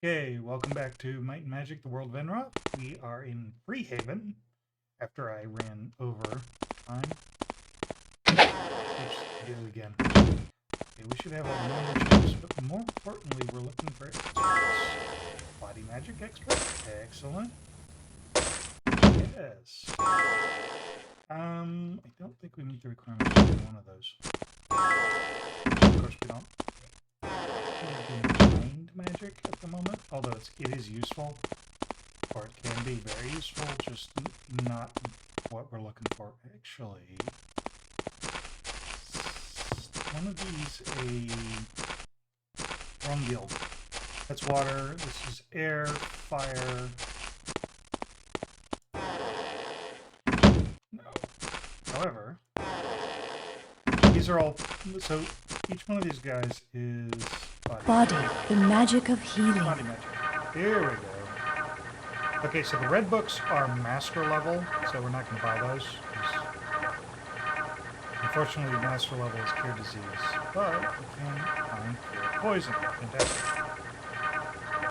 Okay, welcome back to Might and Magic, the World of Enroth. We are in Freehaven after I ran over time. Oops, did it again. Okay, we should have all the memberships, but more importantly, we're looking for experts. Body magic expert? Excellent. Yes. I don't think we meet the requirements for one of those. Of course, we don't do mind magic at the moment, although it is useful. Or it can be very useful, just not what we're looking for. Actually, one of these a rum guild. That's water. This is air, fire. No. However, these are all. So each one of these guys is Body, the magic of healing. Body magic. Here we go. Okay, so the red books are master level, so we're not going to buy those. Unfortunately, master level is cure disease, but we can find cure poison. Fantastic.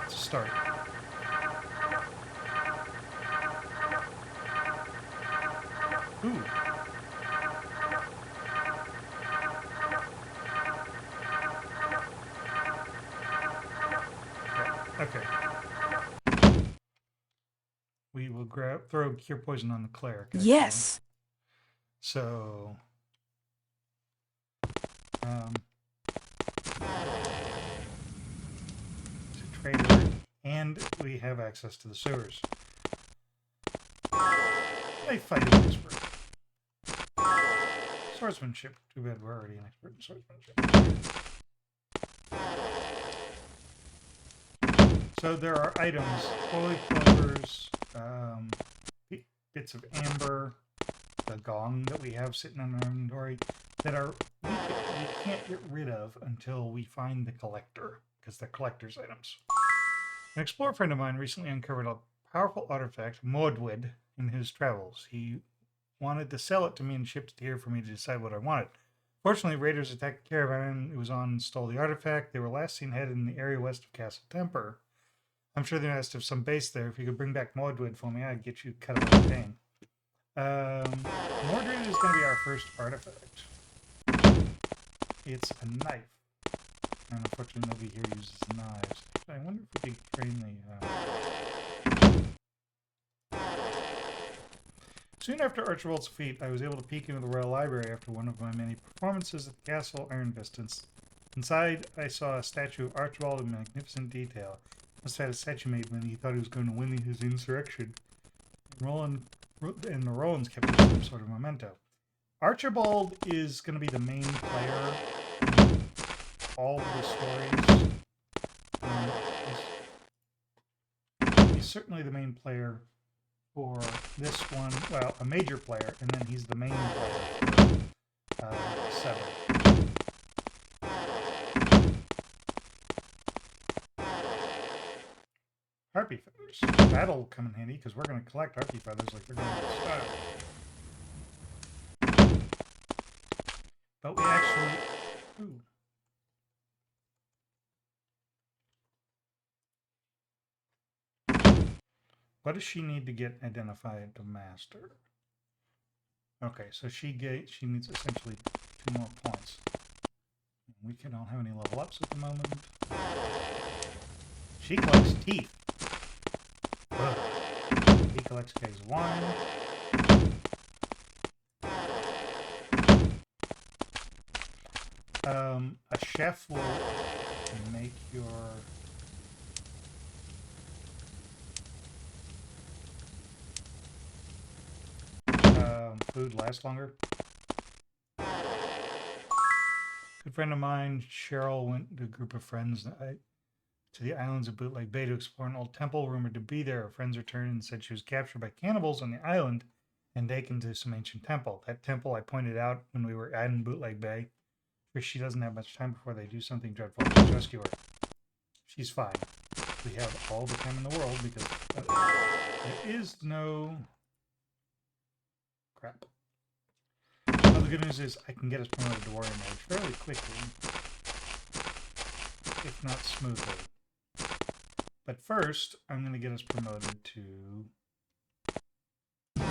It's a start. Ooh. Okay. We will throw cure poison on the cleric. Actually. Yes. So, it's a trader, and we have access to the sewers. A fighting expert. Swordsmanship. Too bad we're already an expert in swordsmanship. So there are items, holy clovers, bits of amber, the gong that we have sitting in our inventory that we can't get rid of until we find the collector, because they're collector's items. An explorer friend of mine recently uncovered a powerful artifact, Mordwood, in his travels. He wanted to sell it to me and shipped it here for me to decide what I wanted. Fortunately, raiders attacked the caravan it was on and stole the artifact. They were last seen headed in the area west of Castle Temper. I'm sure they must have some base there. If you could bring back Mordwood for me, I'd get you cut out of pain. Mordwood is going to be our first artifact. It's a knife. And unfortunately, nobody here uses knives. I wonder if we could train the... Soon after Archibald's defeat, I was able to peek into the Royal Library after one of my many performances at the Castle Iron Vistance. Inside, I saw a statue of Archibald in magnificent detail. Must have had a statue made when he thought he was going to win his insurrection. And the Rollins kept it some sort of memento. Archibald is going to be the main player in all of the stories. He's certainly the main player for this one. Well, a major player, and then he's the main player for 7. Harpy feathers. That'll come in handy because we're going to collect harpy feathers like they're going to style. But we actually... Ooh. What does she need to get identified to master? Okay, so she needs essentially 2 more points. We don't have any level ups at the moment. She collects teeth. Ugh. He collects case 1. A chef will make your food last longer. Good friend of mine, Cheryl, went to a group of friends to the islands of Bootleg Bay to explore an old temple rumored to be there. Her friends returned and said she was captured by cannibals on the island and taken to some ancient temple. That temple I pointed out when we were in Bootleg Bay. She doesn't have much time before they do something dreadful to rescue her. She's fine. We have all the time in the world because there is no... Crap. Well, the good news is I can get us promoted to warrior mage fairly quickly, if not smoothly. But first, I'm going to get us promoted to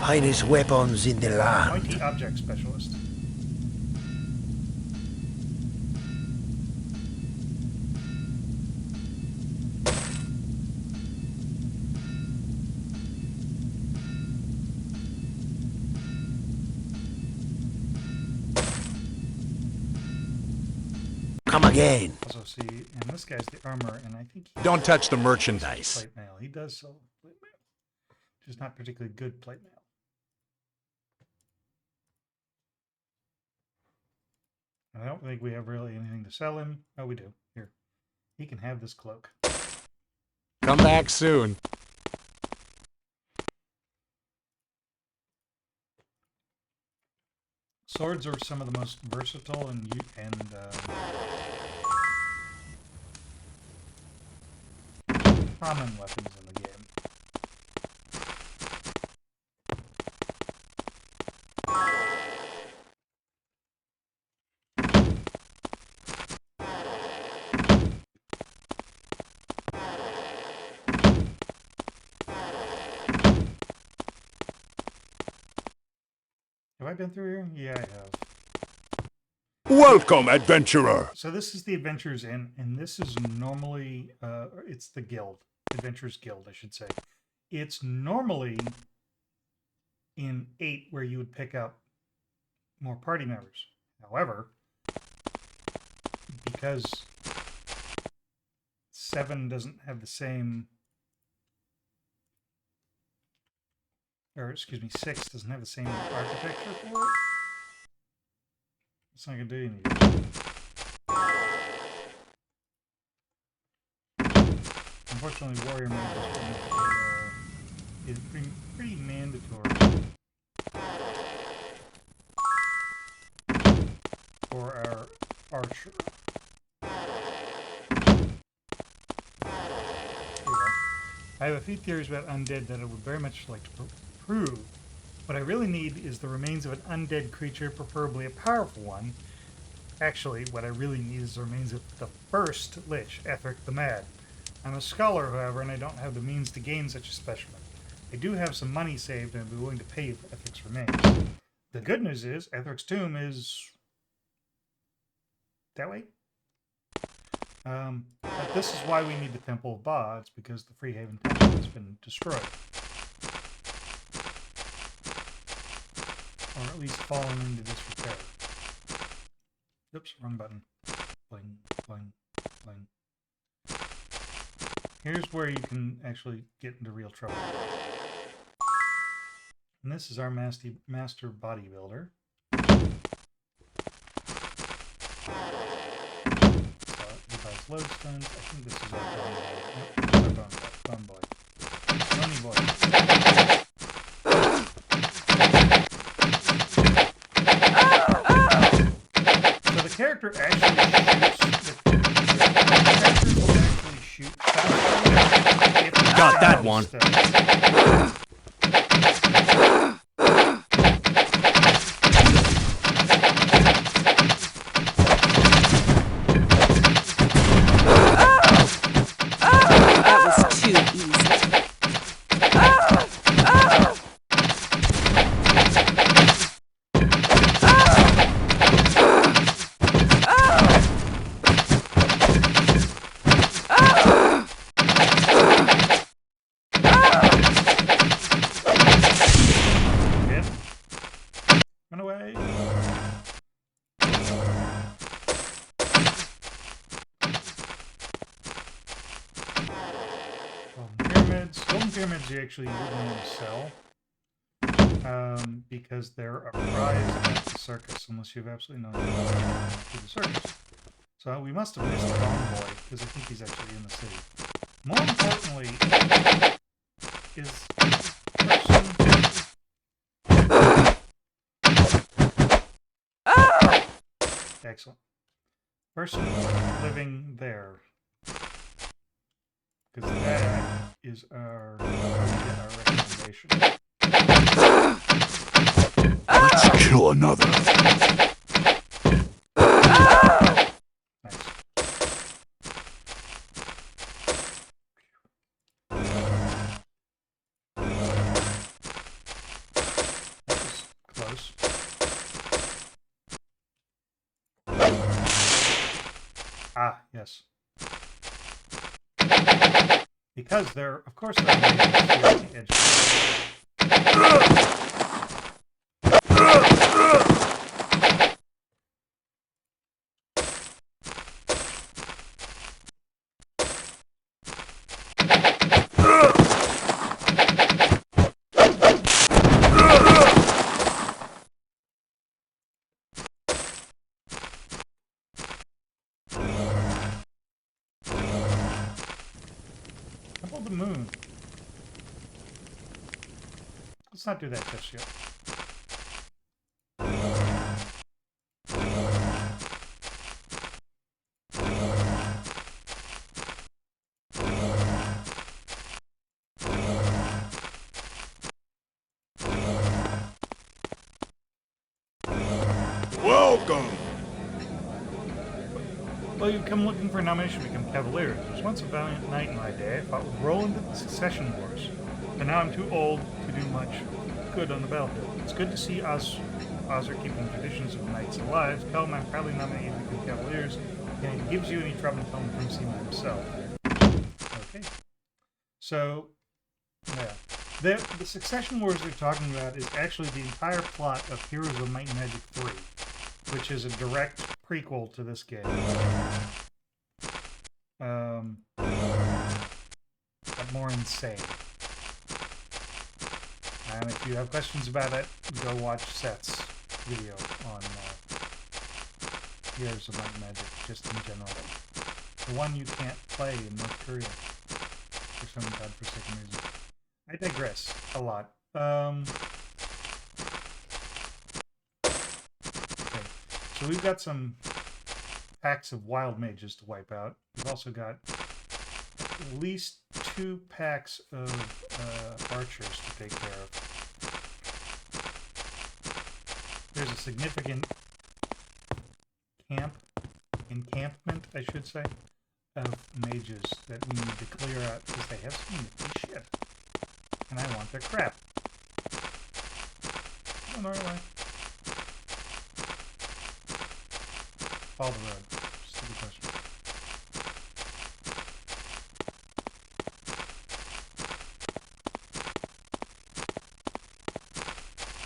Finest weapons in the land. Pointy Object Specialist. Come again. Also, see, and this guy's the armor, and I think he Don't touch the merchandise. plate mail. He does sell plate mail, just not particularly good plate mail. And I don't think we have really anything to sell him. Oh, we do. Here, he can have this cloak. Come back soon. Swords are some of the most versatile and common weapons in the game. Have I been through here? Yeah, I have. Welcome, adventurer. So this is the Adventurers Inn, and this is normally, it's the guild. Adventurers Guild, I should say. It's normally in 8 where you would pick up more party members. However, because 7 doesn't have the same, or excuse me, 6 doesn't have the same architecture for it, it's not going to do anything. Unfortunately, Warrior Mage is pretty mandatory for our archer. I have a few theories about undead that I would very much like to prove. What I really need is the remains of an undead creature, preferably a powerful one. Actually, what I really need is the remains of the first Lich, Ethric the Mad. I'm a scholar, however, and I don't have the means to gain such a specimen. I do have some money saved and I'd be willing to pay for Ethric's remains. The good news is, Ethric's tomb is that way. But this is why we need the Temple of Ba. It's because the Freehaven Temple has been destroyed. Or at least fallen into disrepair. Oops, wrong button. Bling, bling, bling. Here's where you can actually get into real trouble. And this is our master bodybuilder. He buys lodestones. I think this is our bone boy. Nope, this is our bone boy. Bony boy. So the character actually shoots. Got that one. That was too easy. Run away. Golden pyramids you actually wouldn't want to sell. Because they're a prize at the circus, unless you have absolutely no idea to the circus. So we must have missed the Boy, because I think he's actually in the city. More importantly, is excellent. Person living there. Because that is our recommendation. Let's kill another. Nice. Yes. Because they're, of course, they're made at the edge. How about the moon? Let's not do that just yet. Welcome! Well, you come looking for a nomination to become Cavalier. There was once a valiant knight in my day. I fought with Roland in the Succession Wars. But now I'm too old to do much good on the battlefield. It's good to see Ozer keeping traditions of knights alive. Tell him I'm proudly nominated to become Cavaliers. And if he gives you any trouble, tell him from seeing himself. Okay. So, yeah. The Succession Wars they're talking about is actually the entire plot of Heroes of Might and Magic 3, which is a direct prequel to this game. But more insane. And if you have questions about it, go watch Seth's video on Heroes of Might and Magic, just in general. The one you can't play in North Korea for some godforsaken reason. I digress a lot. Okay, so we've got some packs of wild mages to wipe out. We've also got at least 2 packs of archers to take care of. There's a significant encampment, I should say, of mages that we need to clear out because they have some nifty shit. And I want their crap. Go the right way. Follow the road. Stupid question.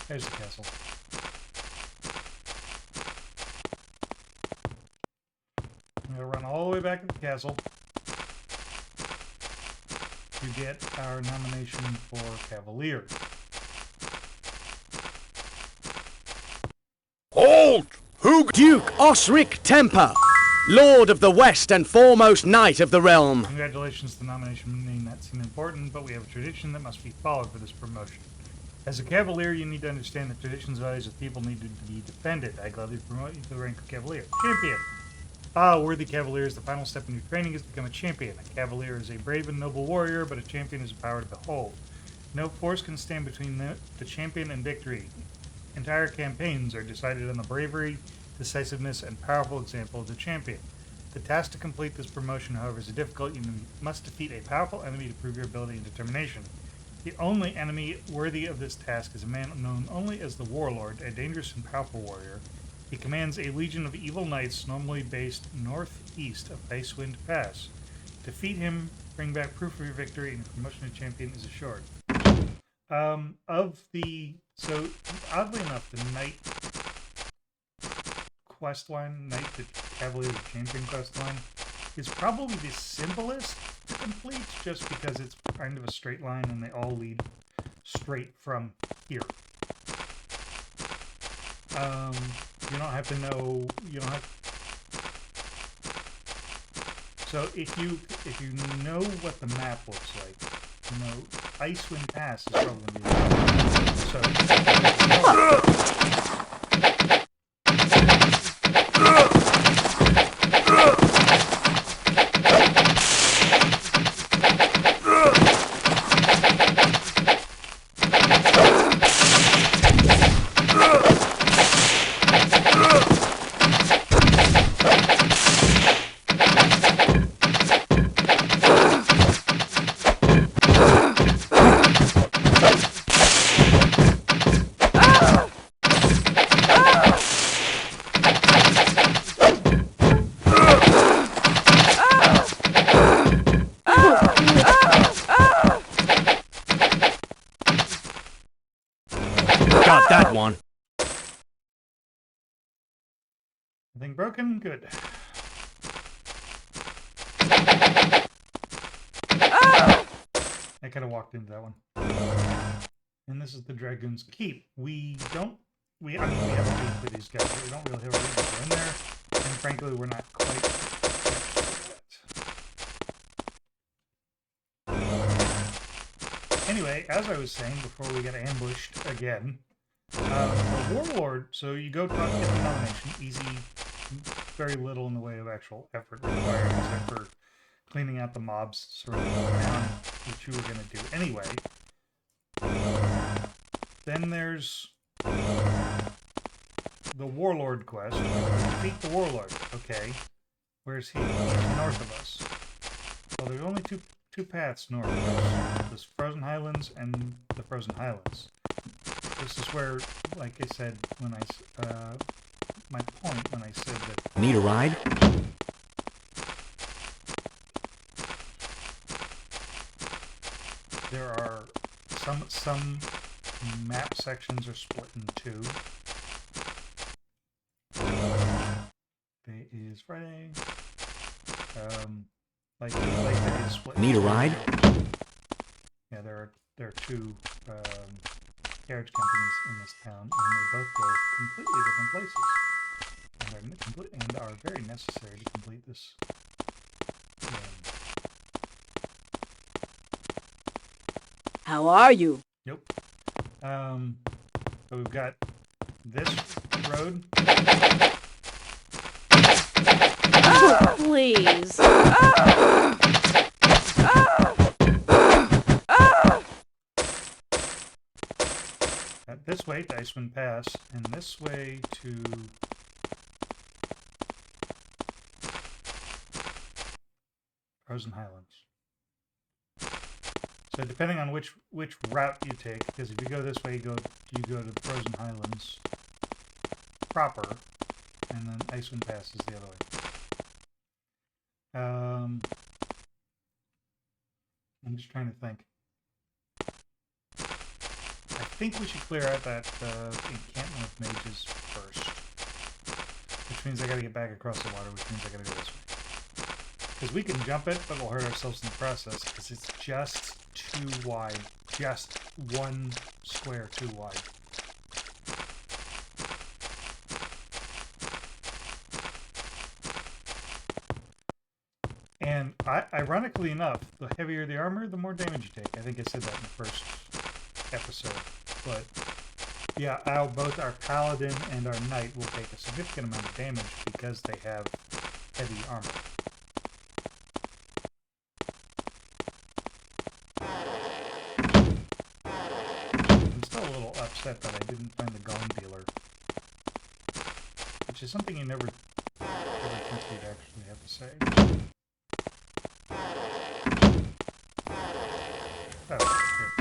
There's the castle. I'm going to run all the way back to the castle to get our nomination for Cavalier. Halt! Who? Duke Osric Temper, Lord of the West and foremost knight of the realm. Congratulations, the nomination may not seem important, but we have a tradition that must be followed for this promotion. As a Cavalier, you need to understand that traditions, values of people need to be defended. I gladly promote you to the rank of Cavalier. Champion! Ah, worthy Cavaliers, the final step in your training is to become a champion. A Cavalier is a brave and noble warrior, but a champion is a power to behold. No force can stand between the champion and victory. Entire campaigns are decided on the bravery, decisiveness, and powerful example of the champion. The task to complete this promotion, however, is difficult. You must defeat a powerful enemy to prove your ability and determination. The only enemy worthy of this task is a man known only as the Warlord, a dangerous and powerful warrior. He commands a legion of evil knights normally based northeast of Icewind Pass. Defeat him, bring back proof of your victory, and your promotion to champion is assured. So, oddly enough, the Knight questline, Knight the Cavalier the Champion questline, is probably the simplest to complete, just because it's kind of a straight line and they all lead straight from here. You don't have to know, so if you know what the map looks like, Icewind Pass is probably going to be Nothing broken? Good. I could have walked into that one. And this is the Dragoon's Keep. I mean, we have a beef with these guys, but we don't really have a reason to go in there. And frankly, we're not quite ready for that. Anyway, as I was saying before we got ambushed again, the Warlord, so you go talk to the nomination, easy, very little in the way of actual effort required except for cleaning out the mobs surrounding the town, which you were going to do anyway. Then there's the Warlord quest. Defeat the Warlord. Okay. Where's he? He's north of us. Well, there's only two paths north of us. There's Frozen Highlands and the Frozen Highlands. This is where, like I said, when my point when I said that... Need a ride? There are some map sections are split in two. Today is Friday. Like today is split. Need a ride? Yeah, there are two carriage companies in this town, and they both go completely different places, and are very necessary to complete this game. How are you? Yep. So we've got this road. Oh, please. This way to Icewind Pass, and this way to Frozen Highlands. So depending on which route you take, because if you go this way, you go to the Frozen Highlands proper, and then Icewind Pass is the other way. I'm just trying to think. I think we should clear out that encampment of mages first, which means I got to get back across the water, which means I got to go this way. Because we can jump it, but we'll hurt ourselves in the process, because it's just too wide. Just one square too wide. And ironically enough, the heavier the armor, the more damage you take. I think I said that in the first episode. But yeah, both our paladin and our knight will take a significant amount of damage because they have heavy armor. I'm still a little upset that I didn't find the gong dealer, which is something you never think you'd actually have to say. Oh, here,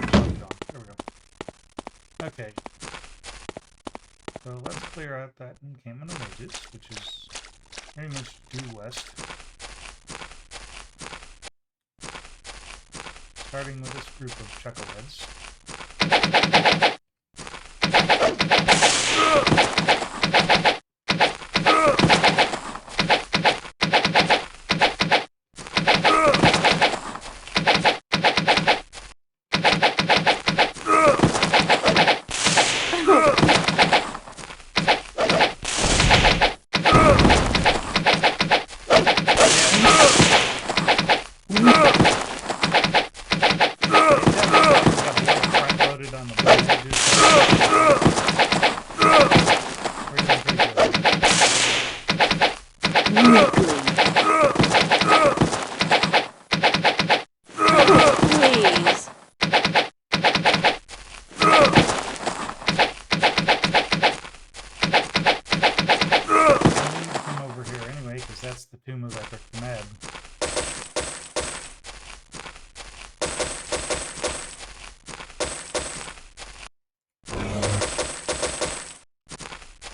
there we go. Okay. So let's clear out that encampment of mages, which is very much due west. Starting with this group of chuckleheads.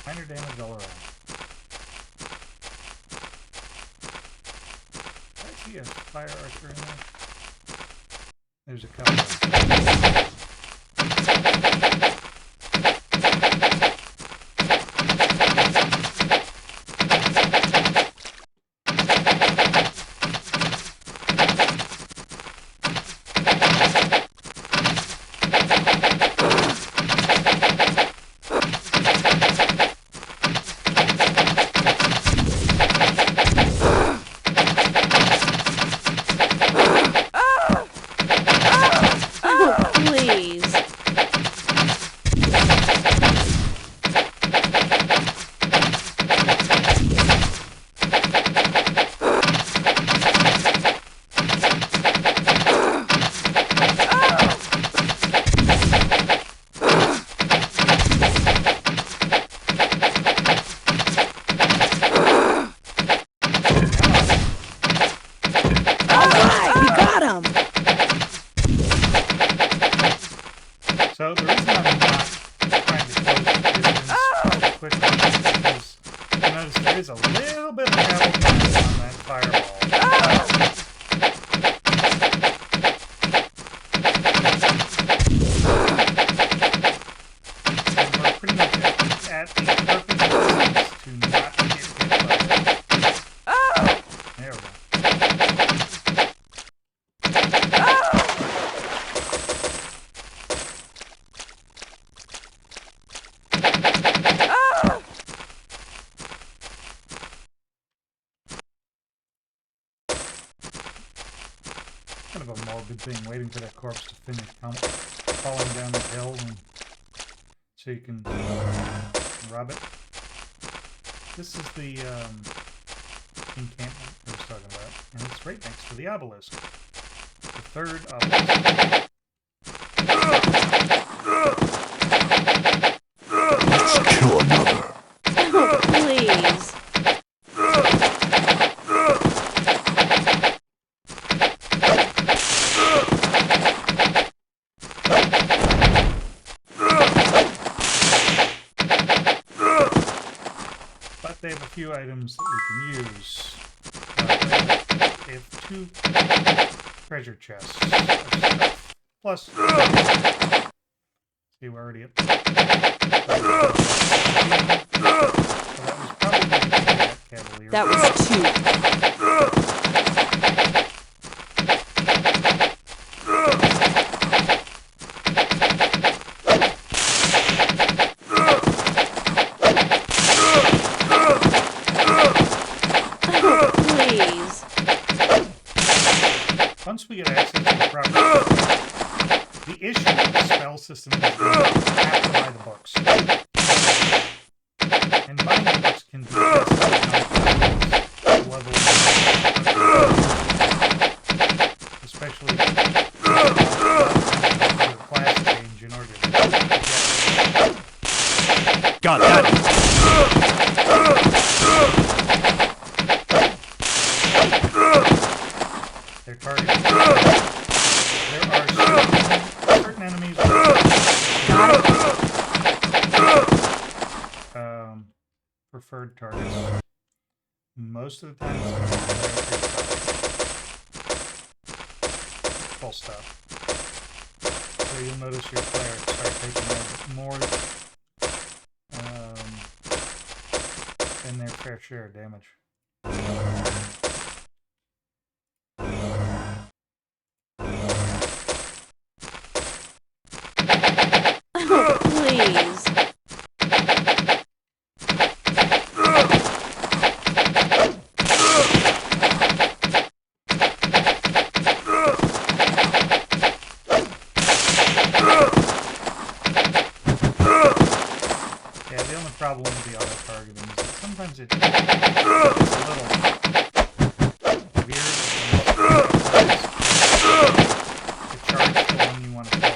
Minor damage all around. I see a fire archer in there. There's a couple. morbid thing, waiting for that corpse to finish falling down the hill and so you can rob it. This is the encampment I was talking about, and it's right next to the obelisk. The third obelisk. Let's kill another. Oh, please. But they have a few items that we can use. They have 2 treasure chests of stuff. Plus, see, we're already up. Well, that was probably that cavalier. That was 2. Please. Once we get access to the property, the issue with the spell system is that you have to buy the books. And buying the books can be level, especially your class change in order to get God, that. their target. There are certain enemies with preferred targets. Most of the time it's going to be full stop. So you'll notice your players start taking more than their fair share of damage. Please. Yeah, the only problem with the auto targeting is that sometimes it's a little weird. To charge the one you want to kill.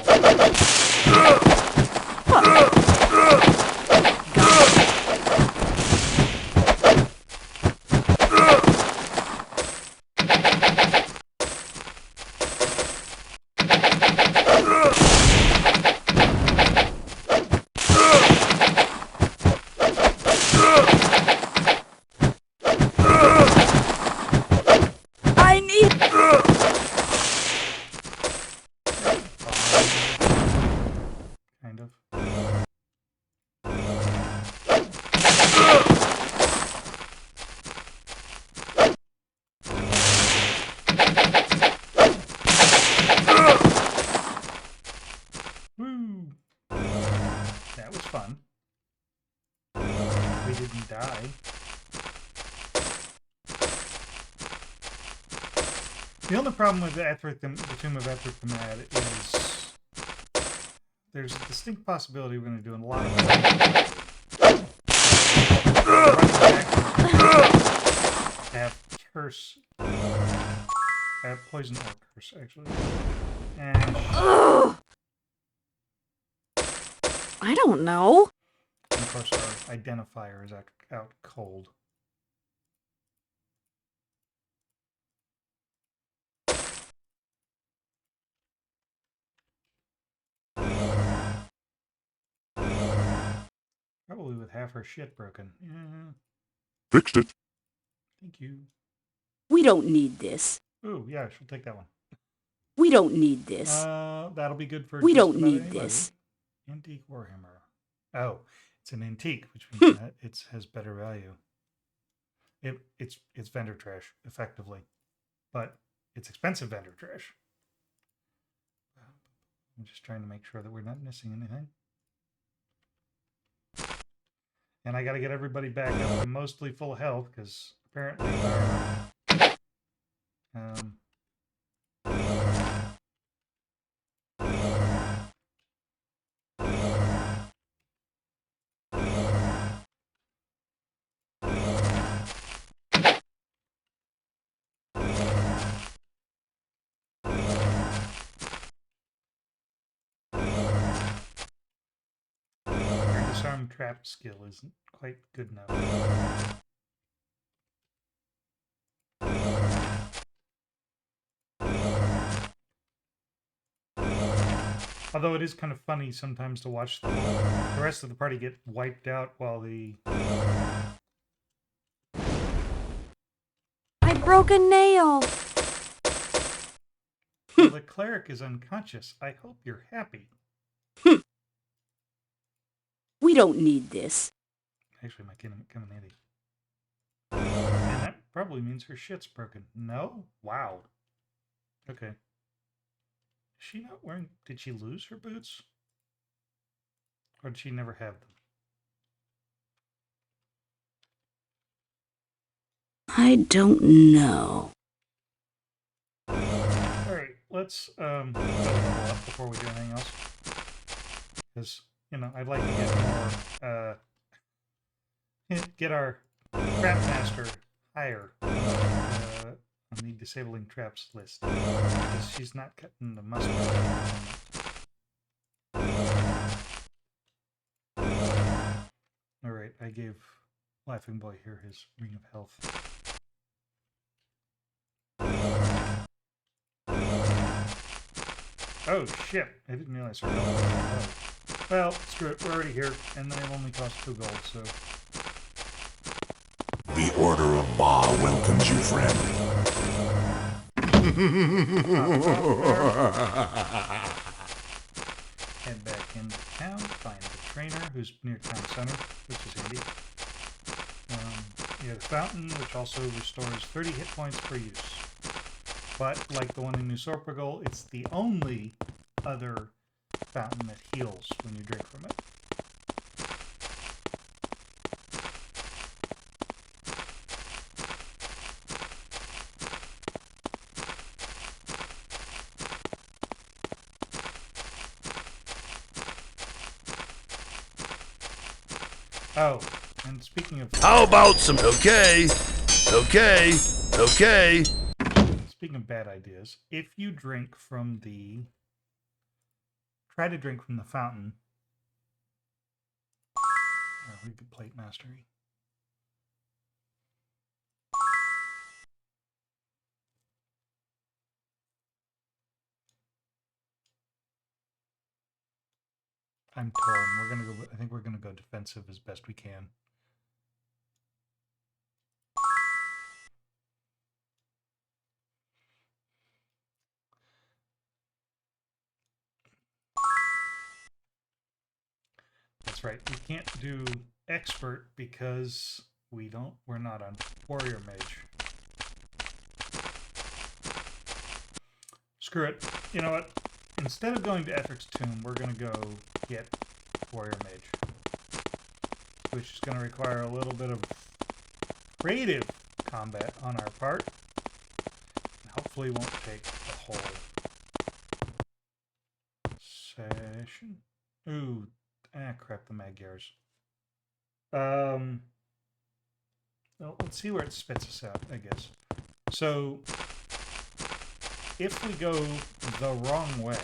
I need. Kind of. Woo! That was fun. We didn't die. The only problem with the Tomb of Ethricamad is there's a distinct possibility we're going to do a lot of running back have curse, have poison or curse actually, and I don't know. of course our identifier is out cold. Probably with half her shit broken. Yeah, Fixed it. thank you. We don't need this. Ooh, yeah, she'll take that one. We don't need this. That'll be good for We just don't about need anybody. this. Antique Warhammer. Oh, it's an antique, which means that it has better value. It's vendor trash, effectively, but it's expensive vendor trash. I'm just trying to make sure that we're not missing anything. And I got to get everybody back up to mostly full health because apparently our firearm trap skill isn't quite good enough. Although it is kind of funny sometimes to watch the rest of the party get wiped out while the... I broke a nail. Well, the cleric is unconscious. I hope you're happy. We don't need this. Actually, might come in handy. And that probably means her shit's broken. No? Wow. Okay. Is she not wearing... Did she lose her boots? Or did she never have them? I don't know. Alright, let's level up before we do anything else. Because, you know, I'd like to get more, get our trap master higher on the disabling traps list. Because she's not cutting the mustard at the moment. Alright, I gave Laughing Boy here his ring of health. Oh shit, I didn't realize her health was low. Well, screw it, we're already here, and they only cost 2 gold, so... The Order of Ba welcomes you, friend. Head back into town, find the trainer who's near town center, which is handy. You have a fountain, which also restores 30 hit points per use. But, like the one in New Sorpagal, it's the only other fountain that heals when you drink from it. Oh, and speaking of... How about some... Okay. Speaking of bad ideas, if you drink from the... Try to drink from the fountain. Oh, we could plate mastery. I'm torn. We're gonna go. I think we're gonna go defensive as best we can. That's right. We can't do expert because we're not on warrior mage. Screw it. You know what? Instead of going to Ethic's Tomb, we're gonna go get warrior mage, which is gonna require a little bit of creative combat on our part. And hopefully won't take the whole session. Ooh. Ah, crap, the Magyars. Well, let's see where it spits us out, I guess. So, if we go the wrong way,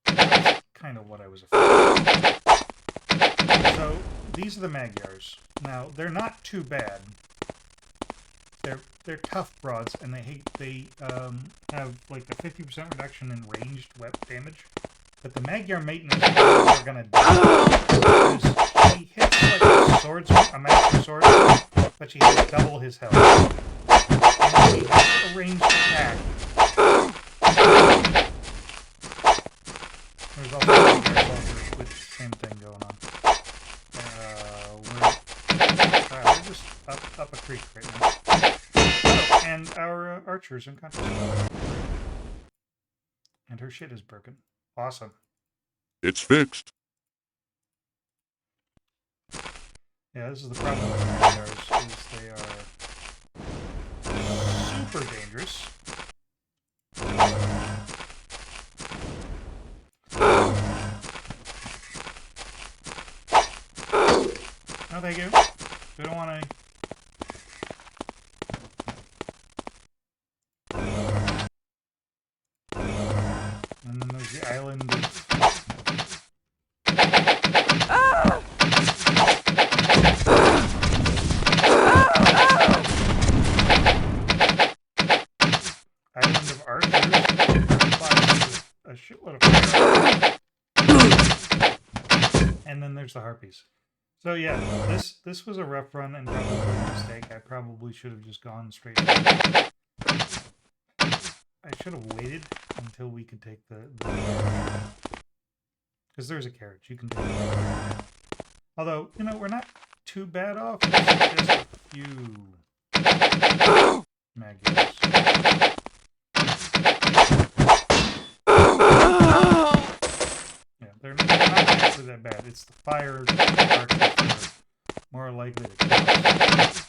that's kind of what I was afraid of. So, these are the Magyars. Now, they're not too bad. They're tough broads, and they have like a 50% reduction in ranged weapon damage. But the Magyar maintenance are gonna die. She hits like a master swordsman, but she has double his health. And she has a ranged attack. There's also Magyar soldiers with the same thing going on. We're just up a creek right now. And our archer's unconscious. And her shit is broken. Awesome. It's fixed. Yeah, this is the problem with Magyars, is they are super dangerous. No, thank you. We don't want any. island of... Island of Archers. A shitload of fire. And then there's the Harpies. So yeah, this was a rough run and probably a mistake. I probably should have just gone straight forward. I should have waited until we could take the because there's a carriage. You can take it. Although, you know, we're not too bad off. Just a few maggots. Yeah, they're not actually that bad. It's the fire archers that are more likely to kill us.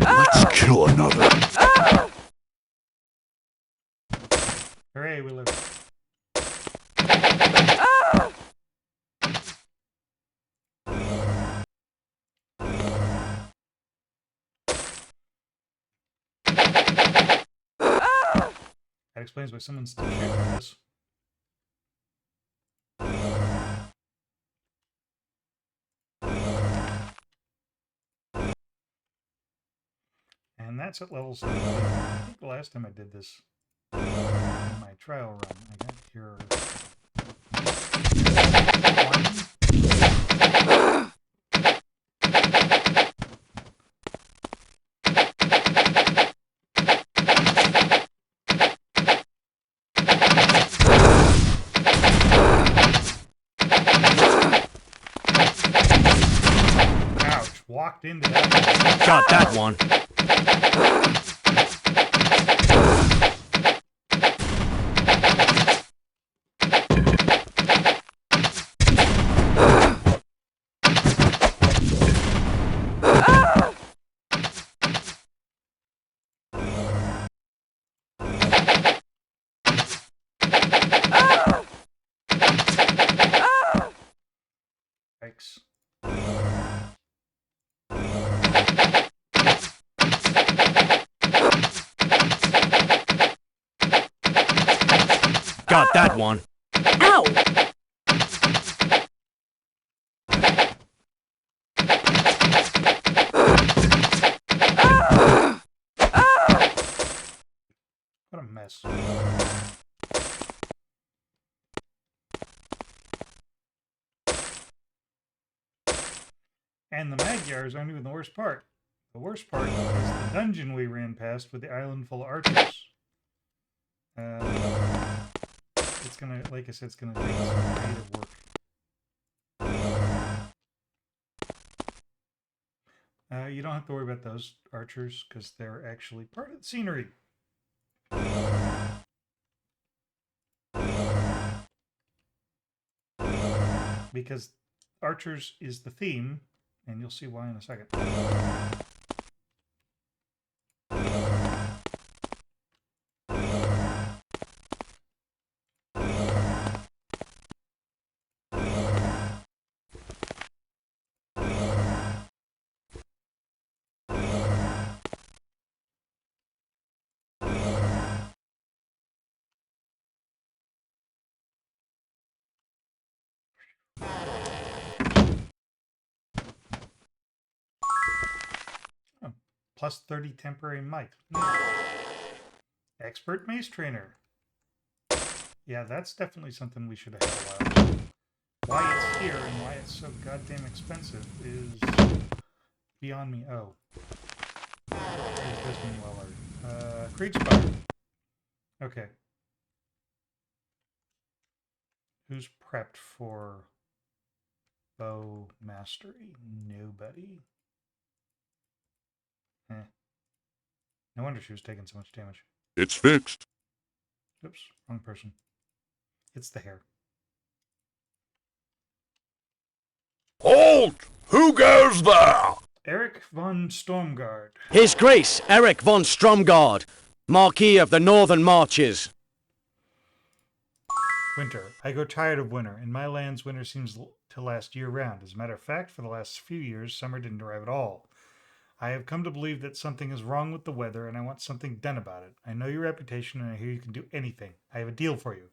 Let's kill another. Hooray, we live. That explains why someone's still shooting at us. And that's at level 17. I think the last time I did this in my trial run, I got here. Ouch, walked into that. Got that one. Yikes. Got that one. Ow! What a mess. And the Magyars aren't even the worst part. The worst part is the dungeon we ran past with the island full of archers. It's gonna, like I said, it's gonna take some creative work. You don't have to worry about those archers because they're actually part of the scenery. Because archers is the theme, and you'll see why in a second. Plus 30 temporary might. Expert mace trainer. Yeah, that's definitely something we should have had a while ago. Why it's here and why it's so goddamn expensive is beyond me. Oh. There's this one well. Kriegspire. Okay. Who's prepped for bow mastery? Nobody. No wonder she was taking so much damage. It's fixed. Oops, wrong person. It's the hair. Halt! Who goes there? Eric von Stormgard. His Grace Eric von Stromgard, Marquis of the Northern Marches. Winter. I grow tired of winter. In my lands, winter seems to last year-round. As a matter of fact, for the last few years, summer didn't arrive at all. I have come to believe that something is wrong with the weather, and I want something done about it. I know your reputation, and I hear you can do anything. I have a deal for you.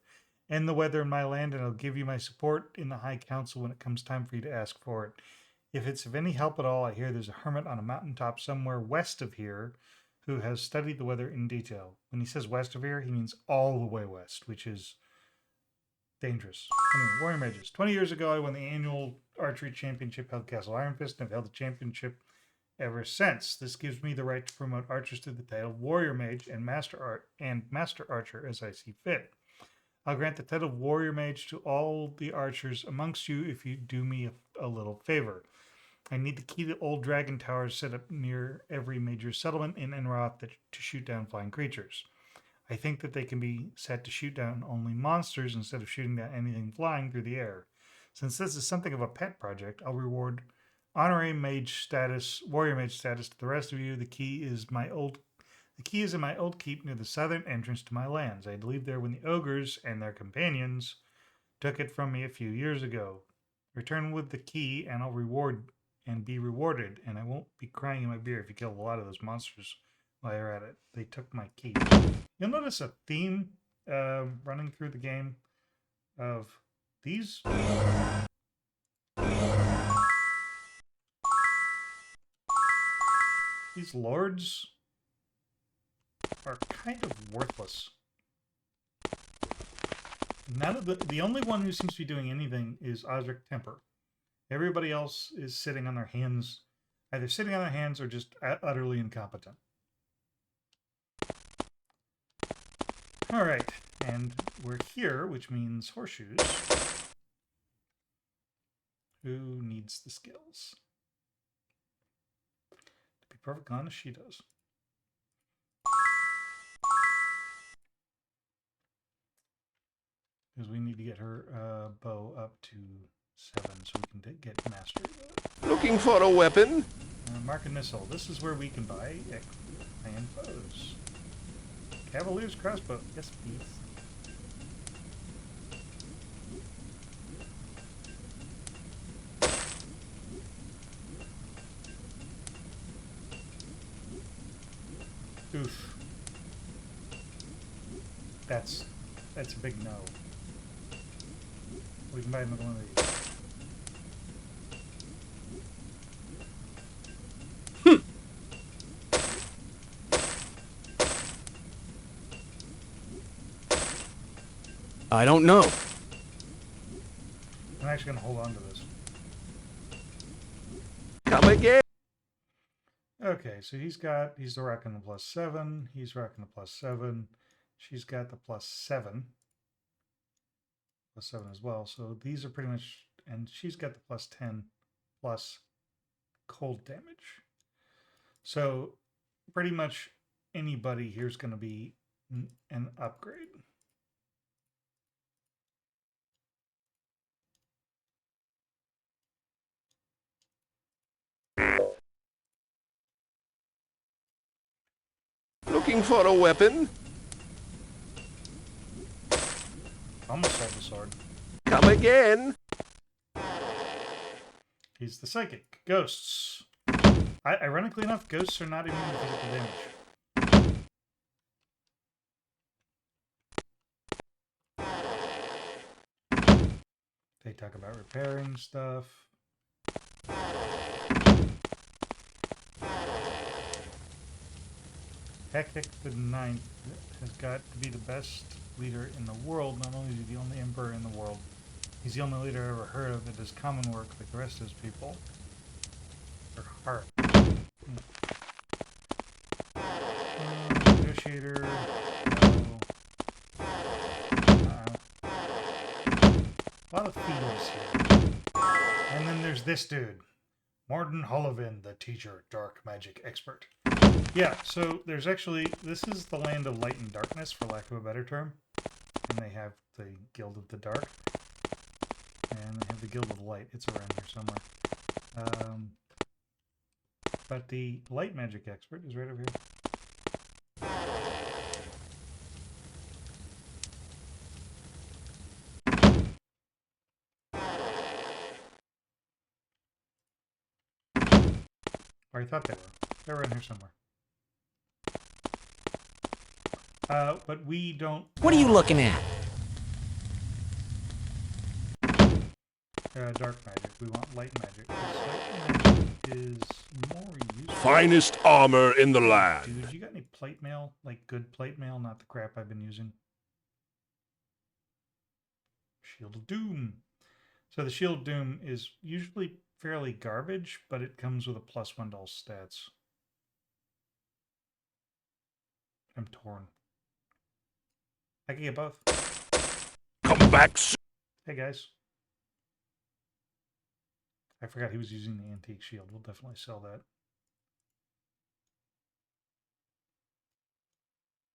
End the weather in my land, and I'll give you my support in the High Council when it comes time for you to ask for it. If it's of any help at all, I hear there's a hermit on a mountaintop somewhere west of here who has studied the weather in detail. When he says west of here, he means all the way west, which is dangerous. Anyway, Warrior Mages. 20 years ago, I won the annual archery championship held Castle Iron Fist, and I've held the championship ever since. This gives me the right to promote archers to the title of Warrior Mage and Master Archer as I see fit. I'll grant the title of Warrior Mage to all the archers amongst you if you do me a little favor. I need the key to old dragon towers set up near every major settlement in Enroth to shoot down flying creatures. I think that they can be set to shoot down only monsters instead of shooting down anything flying through the air. Since this is something of a pet project, I'll reward honorary mage status, warrior mage status to the rest of you. The key is in my old keep near the southern entrance to my lands. I lived there when the ogres and their companions took it from me a few years ago. Return with the key, and I'll be rewarded. And I won't be crying in my beer if you kill a lot of those monsters while you're at it. They took my key. You'll notice a theme running through the game of these. These lords are kind of worthless. None of the only one who seems to be doing anything is Osric Temper. Everybody else is sitting on their hands, either sitting on their hands or just utterly incompetent. All right, and we're here, which means horseshoes. Who needs the skills? To be perfectly honest, she does. Because we need to get her bow up to 7 so we can get mastery of it. Looking for a weapon? Mark and missile. This is where we can buy and bows. Cavalier's crossbow. Yes, please. Oof. That's a big no. We can buy another one of these. I don't know. I'm actually going to hold on to this. Come again. Okay, so he's rocking the +7. He's rocking the +7. She's got the +7. +7 as well. So these are pretty much, and she's got the +10 plus cold damage. So pretty much anybody here's going to be an upgrade. Looking for a weapon? Almost sold the sword. Come again. He's the psychic. Ghosts. Ironically enough, ghosts are not immune to physical damage. They talk about repairing stuff. Hectic the Ninth has got to be the best leader in the world. Not only is he the only emperor in the world, he's the only leader I've ever heard of that does common work like the rest of his people. Or heart. Negotiator. No. A lot of thieves here. And then there's this dude. Morden Holovin, the teacher, dark magic expert. Yeah, so there's actually, this is the land of light and darkness, for lack of a better term. And they have the Guild of the Dark. And they have the Guild of the Light. It's around here somewhere. But the light magic expert is right over here. Or I thought they were. They were in here somewhere. But we don't... What are you looking at? Dark magic. We want light magic. Light magic is more useful. Finest armor in the land. Dude, you got any plate mail? Like good plate mail, not the crap I've been using. Shield of Doom. So the Shield of Doom is usually fairly garbage, but it comes with a +1 to all stats. I'm torn. I can get both. Come back soon. Hey guys. I forgot he was using the antique shield. We'll definitely sell that.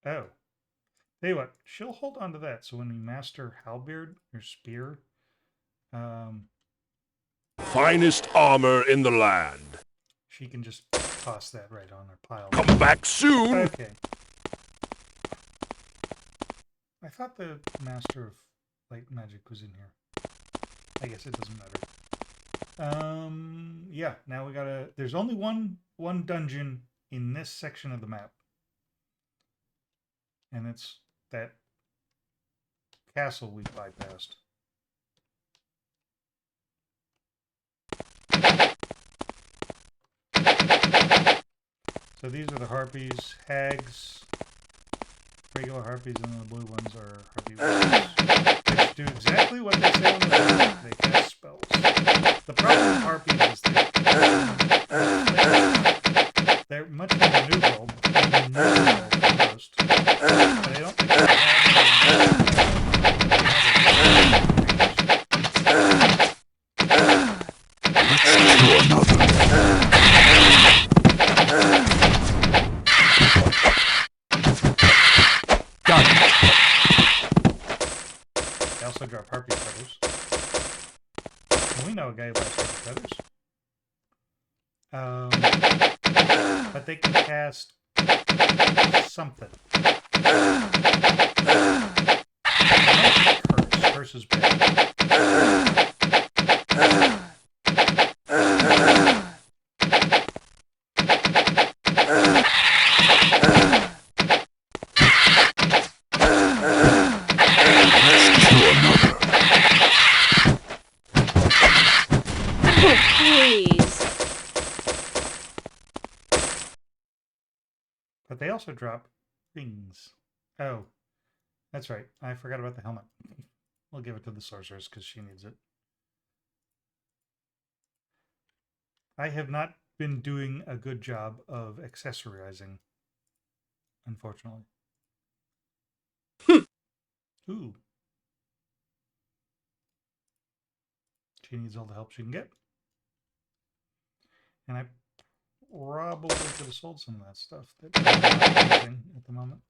Oh. Tell you what, she'll hold on to that. So when we master halberd or spear, Finest armor in the land. she can just toss that right on her pile. Come back soon. Okay. I thought the master of light magic was in here. I guess it doesn't matter. Yeah, now we gotta... There's only one dungeon in this section of the map. And it's that castle we bypassed. So these are the harpies, hags, regular harpies, and then the blue ones are harpy wizards, which do exactly what they say on the book. They cast spells. The problem with harpies is they're much more neutral than most. But I don't think they They also drop harpy feathers. And we know a guy who likes harpy feathers. But they can cast something. Curse is bad. But they also drop rings. Oh, that's right. I forgot about the helmet. We'll give it to the sorceress because she needs it. I have not been doing a good job of accessorizing, unfortunately. Ooh. She needs all the help she can get. And I probably could have sold some of that stuff that I'm not using at the moment.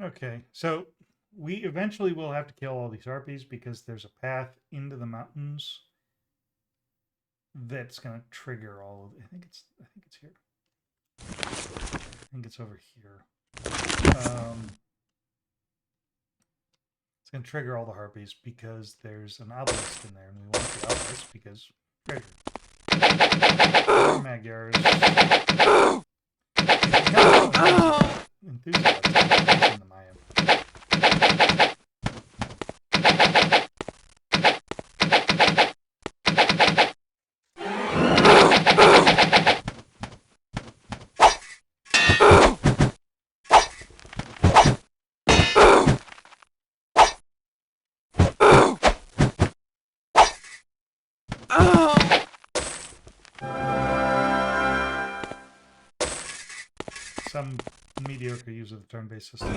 Okay, so we eventually will have to kill all these harpies because there's a path into the mountains that's going to trigger all of. I think it's here. I think it's over here. It's going to trigger all the harpies because there's an obelisk in there, and we want the obelisk because treasure. Magyars. Enthusiasm in the Maya. Some mediocre use of the turn-based system.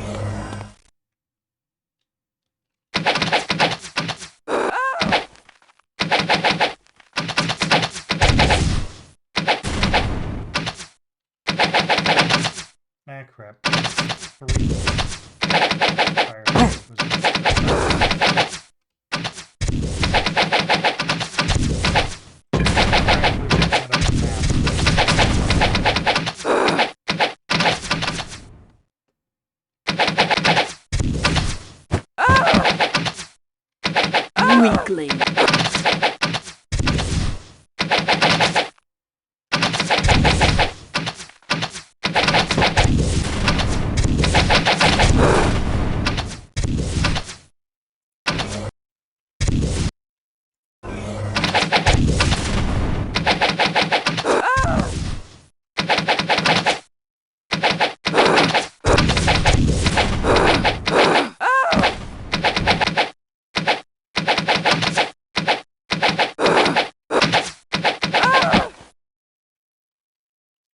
Ah, crap. 3. Weakling.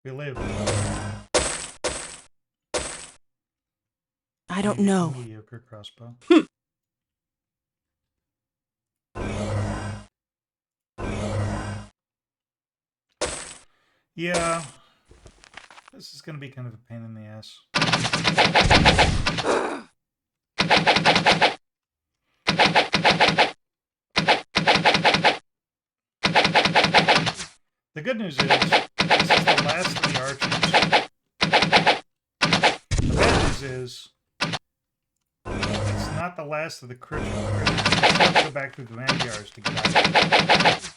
We live. I don't know. Mediocre crossbow. Yeah. This is going to be kind of a pain in the ass. The good news is, this is the last of the archers. The bad news is, it's not the last of the critters. We have to go back through the Magyars to get out.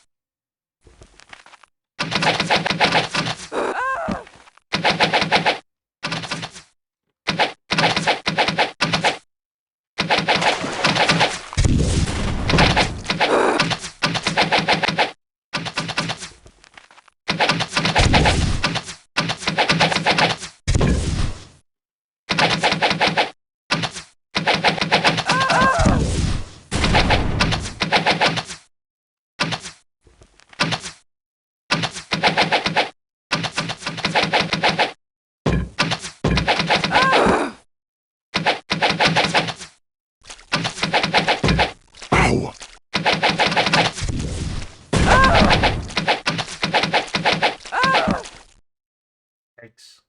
Ow! Yikes.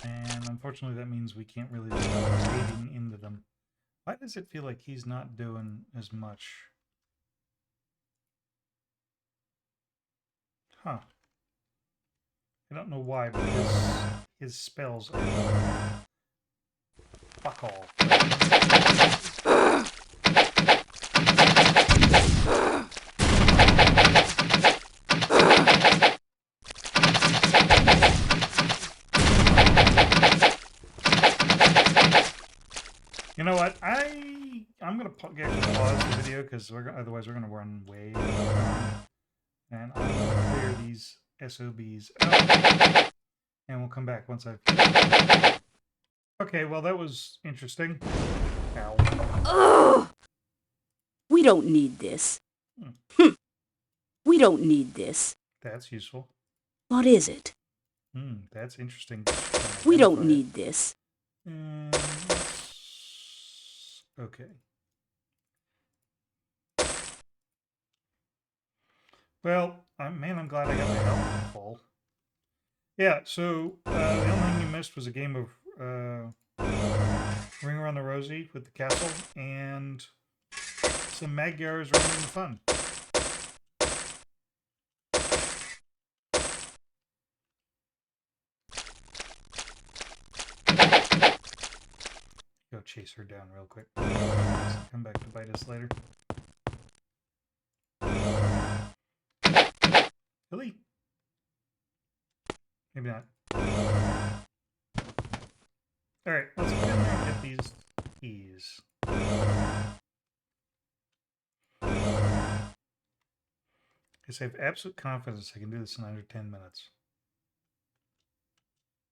And unfortunately that means we can't really start wading into them. Why does it feel like he's not doing as much? Huh. I don't know why, but his spells are fuck all. You know what? I'm gonna pause the video because otherwise we're gonna run way over time. And I'm gonna clear these SOBs out, and we'll come back once I've. Okay, well that was interesting. Ow. Ugh! We don't need this. We don't need this. That's useful. What is it? That's interesting. We don't need this. Okay. Well, I'm glad I got my health full. Yeah, so the only thing you missed was a game of Ring Around the Rosie with the castle and some Magyars running the fun. Go chase her down real quick. Come back to bite us later. Really? Maybe not. Alright, let's get in there and get these keys. Because I have absolute confidence I can do this in under 10 minutes.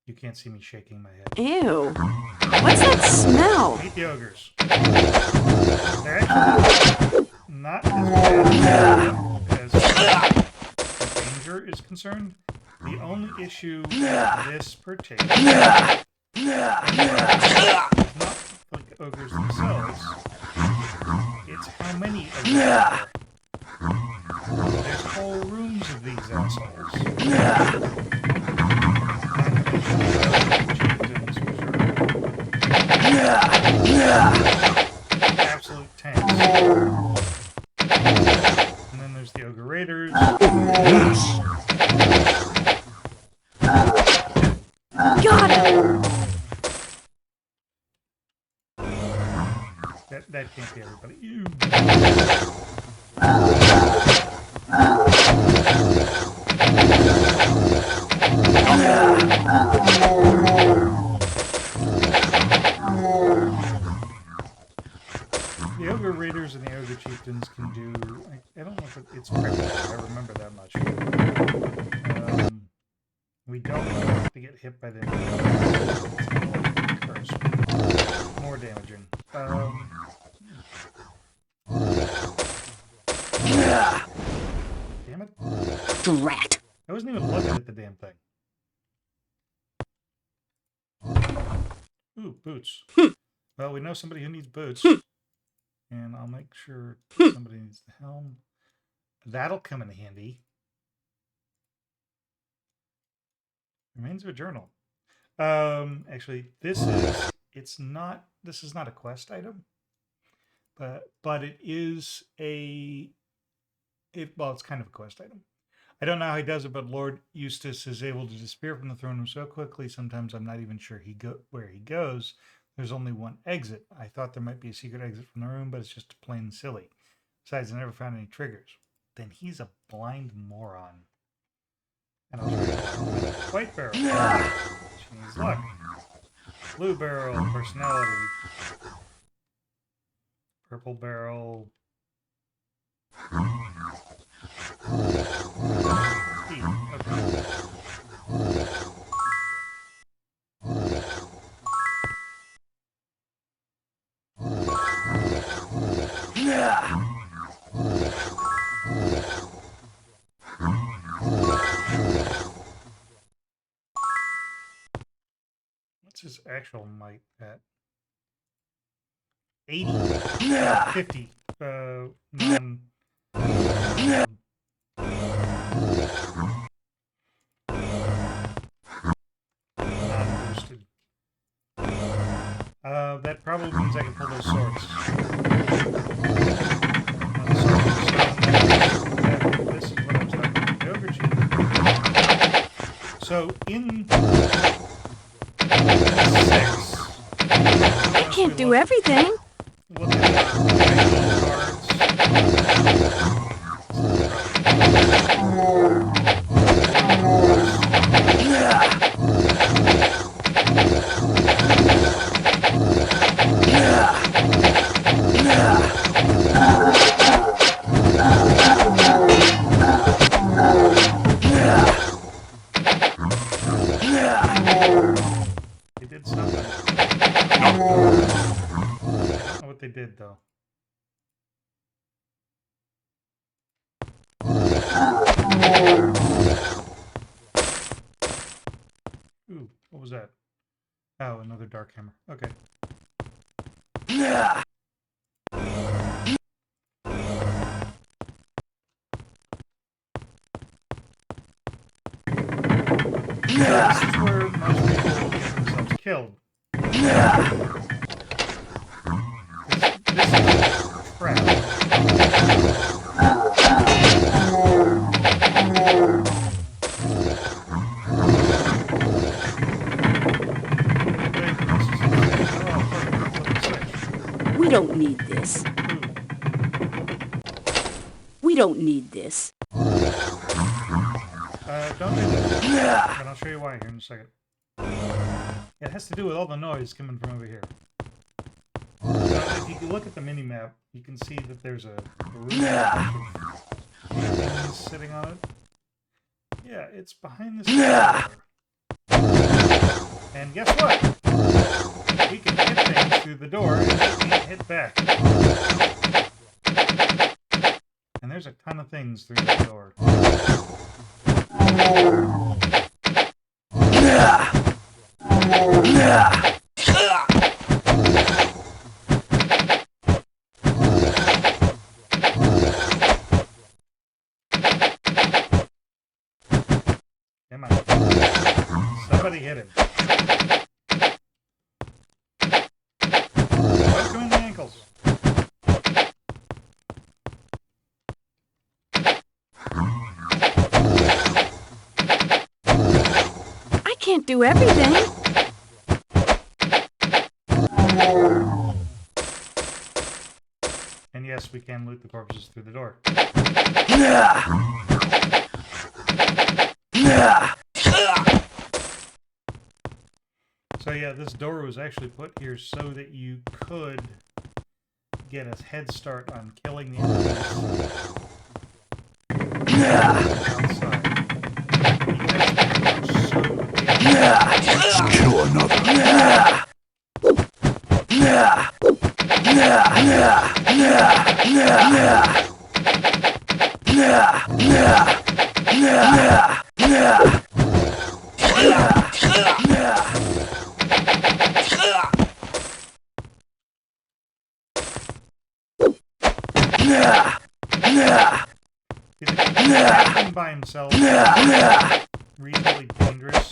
You can't see me shaking my head. Ew. What's that smell? Meet the ogres. They're actually not as bad as the danger is concerned. The only issue with this particular is not like ogres themselves. It's how many of them are there. There's whole rooms of these assholes. And the chieftains, which are absolute tanks. And then there's the ogre raiders. Yes. Got him! That can't be everybody. Ew. The ogre raiders and the ogre chieftains can do. I don't know if it's practical. I remember that much. We don't have to get hit by them. It's kind of like curse. More damaging. Damn it. Drat! I wasn't even looking at the damn thing. Ooh, boots. Well, we know somebody who needs boots. And I'll make sure somebody needs the helm. That'll come in handy. Remains of a journal. Actually, this is not a quest item. But it is well, it's kind of a quest item. I don't know how he does it, but Lord Eustace is able to disappear from the throne room so quickly, sometimes I'm not even sure where he goes. There's only one exit. I thought there might be a secret exit from the room, but it's just plain silly. Besides, I never found any triggers. Then he's a blind moron. And I'll show you why. White barrel. She needs luck. Blue barrel, personality. Purple barrel. Speed. Okay. What's his actual might at? 80. 50. Non. Non-boosted. That probably means I can pull those swords. This is what I was talking about. The ogre chief. So in 6. I can't do everything. Look at they did something. I don't know what they did though. Ooh, what was that? Oh, another dark hammer. Okay. This is where most people get themselves killed. This is a trap. We don't need this. We don't need this. Don't do that. And I'll show you why here in a second. It has to do with all the noise coming from over here. So if you look at the mini-map, you can see that there's a room with things sitting on it. Yeah, it's behind this door. And guess what? We can hit things through the door and they can't hit back. And there's a ton of things through the door. Come on. So, Somebody hit him. Poke him in the ankles. I can't do everything. And yes, we can loot the corpses through the door. So yeah, this door was actually put here so that you could get a head start on killing the enemies outside. Let's kill another. Him by himself reasonably dangerous.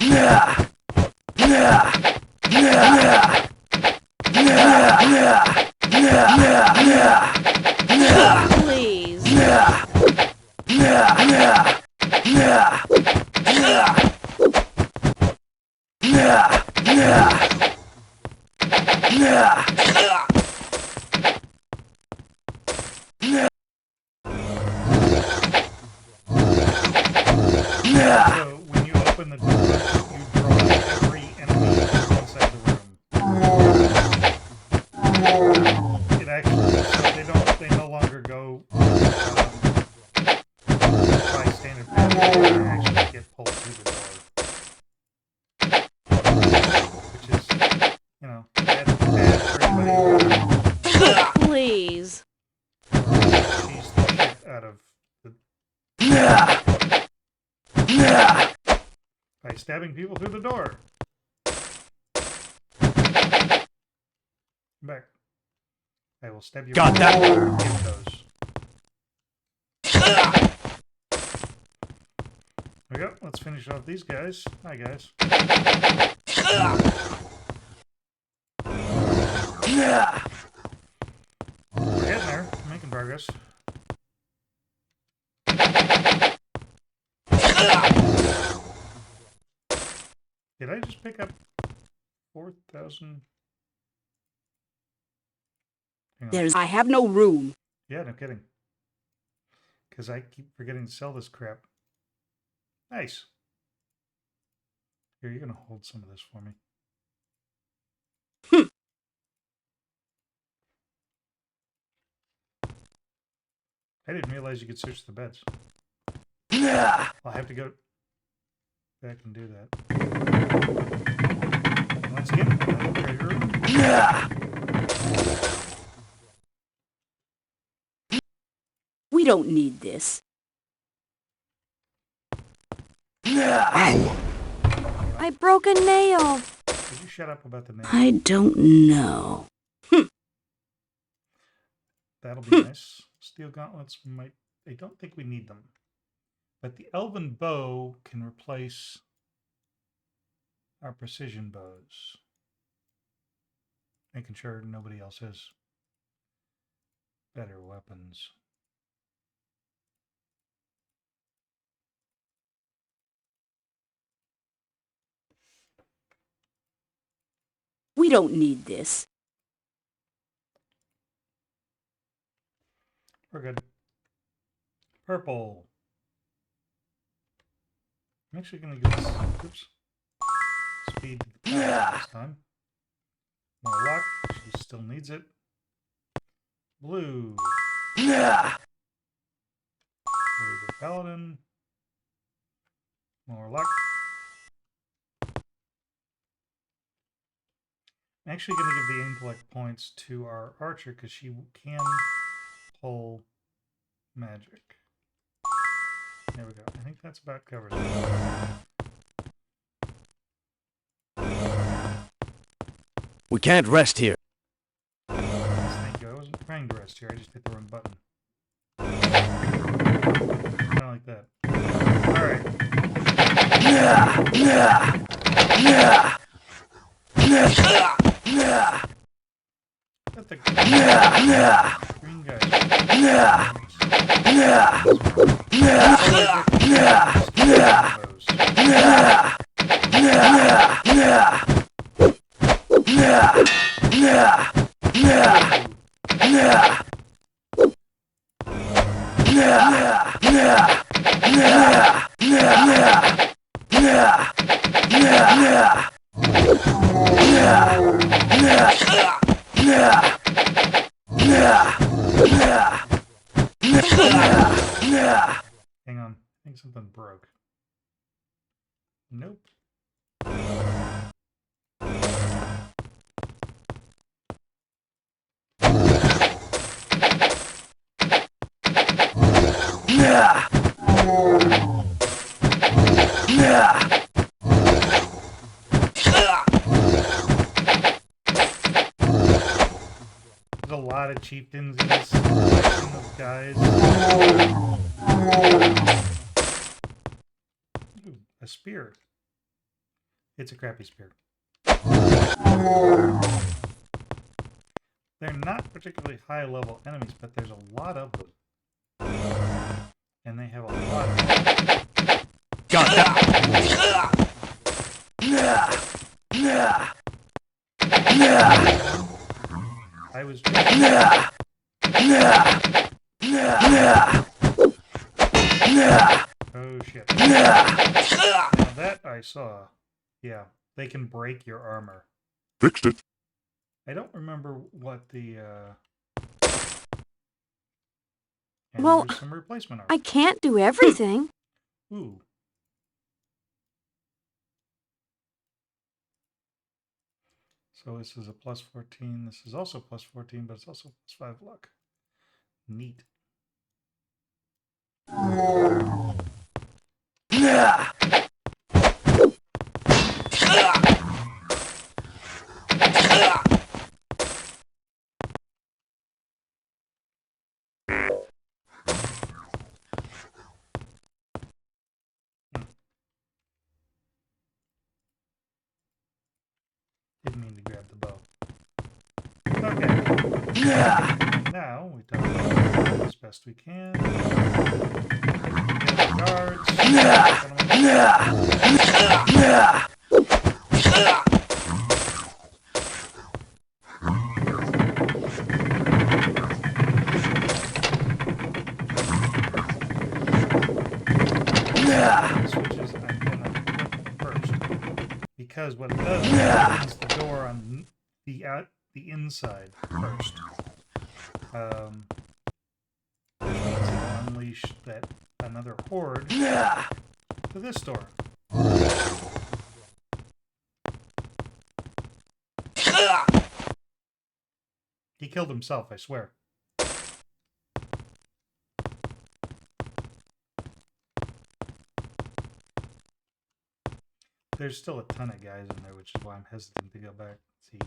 Please. So when you open the door, you draw every enemy inside the room. It actually, so they no longer go by standard path. They actually get pulled through the door, which is, you know, bad for anybody Please. who cheese the shit out of the by stabbing people through the door. Back. I will stab you. Got that. Give those. There we go. Let's finish off these guys. Hi, guys. We're getting there. Making progress. Did I just pick up 4,000? I have no room. Yeah, no kidding. Because I keep forgetting to sell this crap. Nice. Here, you're going to hold some of this for me. I didn't realize you could search the beds. I'll have to go back and do that. Once again, another treasure room. We don't need this. Ow! I broke a nail. Did you shut up about the name? I don't know. That'll be nice. Steel gauntlets might... I don't think we need them. But the elven bow can replace our precision bows. Making sure nobody else has better weapons. We don't need this. We're good. Purple. I'm actually going to give this speed to the paladin this time. More luck. She still needs it. Blue. Blue the paladin. More luck. I'm actually going to give the intellect points to our archer because she can pull magic. There we go. I think that's about covers it. We can't rest here. Yes, thank you. I wasn't trying to rest here. I just hit the wrong button. Kind of like that. Alright. Got the green Hang on, I think something broke. Nope. There's a lot of chieftains in this section of guys. Ooh, a spear. It's a crappy spear. They're not particularly high level enemies, but there's a lot of them. And they have a lot of them. Got that. I was Oh shit. Now that I saw. Yeah, they can break your armor. Fixed it. I don't remember what the and Well, there's some replacement armor. I can't do everything. Ooh. So this is a plus 14. This is also plus 14, but it's also plus 5 luck. Neat. Didn't mean to grab the bow. Okay. Now we talk about as best we can. Guards. Switches I'm gonna flip first. Because what it does is it opens the door on the inside first. Which means it'll unleash another horde to this door. He killed himself, I swear. There's still a ton of guys in there, which is why I'm hesitant to go back. See?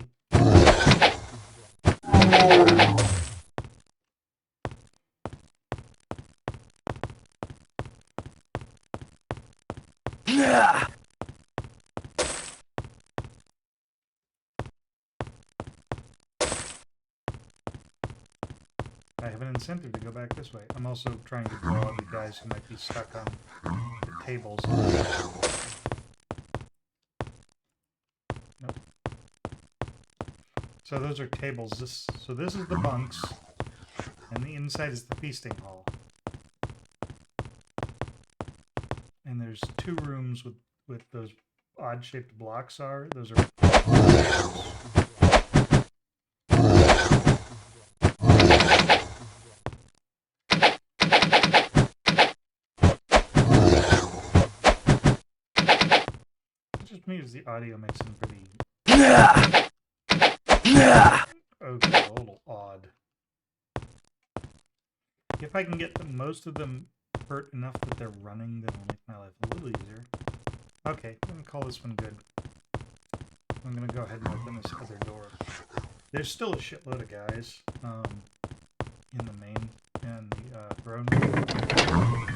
I have an incentive to go back this way. I'm also trying to draw the guys who might be stuck on the tables. Nope. So those are tables. So this is the bunks, and the inside is the feasting hall. And there's 2 rooms with those odd-shaped blocks are. Those are it just means the audio makes them pretty okay, a little odd. If I can get most of them hurt enough that they're running, then it'll make my life a little easier. Okay, I'm gonna call this one good. I'm gonna go ahead and open this other door. There's still a shitload of guys in the main and the throne room,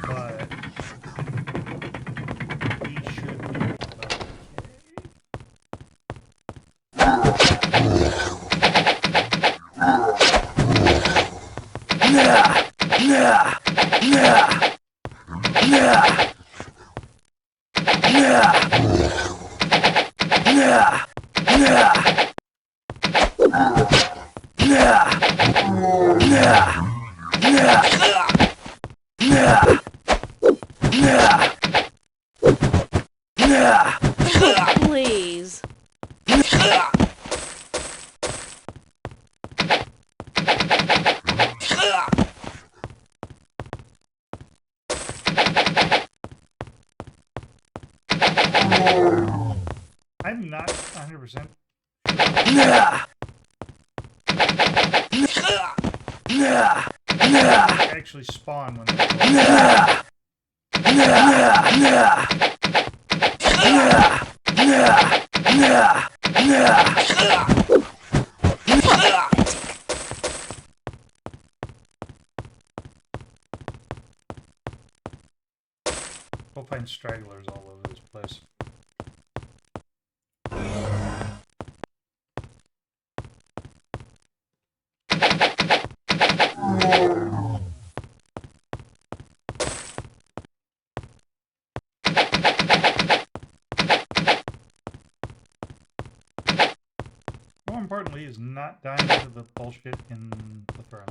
but we should be okay. Please. I'm not 100%. They actually spawn when they We'll find stragglers all over this place. More importantly is not dying to the bullshit in the throne.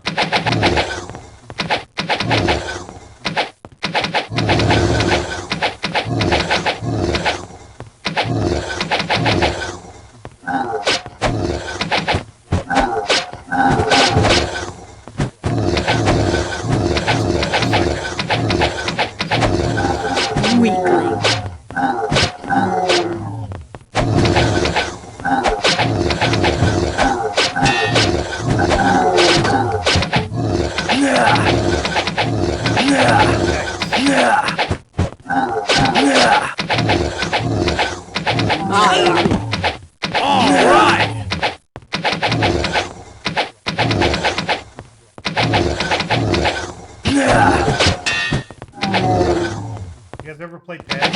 Weakling. You guys ever play tag?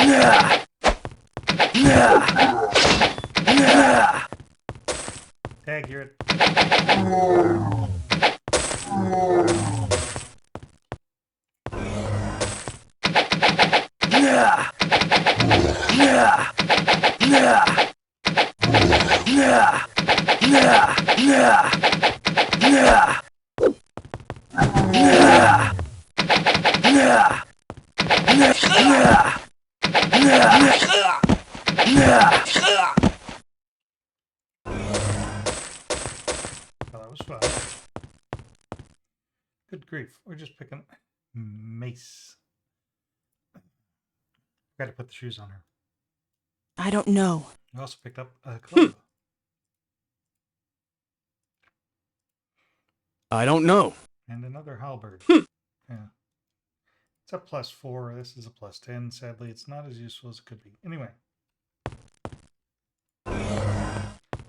Tag, you're it. Well, that was fun. Good grief, we're just picking mace. Got to put the shoes on her. I don't know. We also picked up a club. I don't know. And another halberd. Yeah. It's a +4. This is a +10. Sadly, it's not as useful as it could be. Anyway.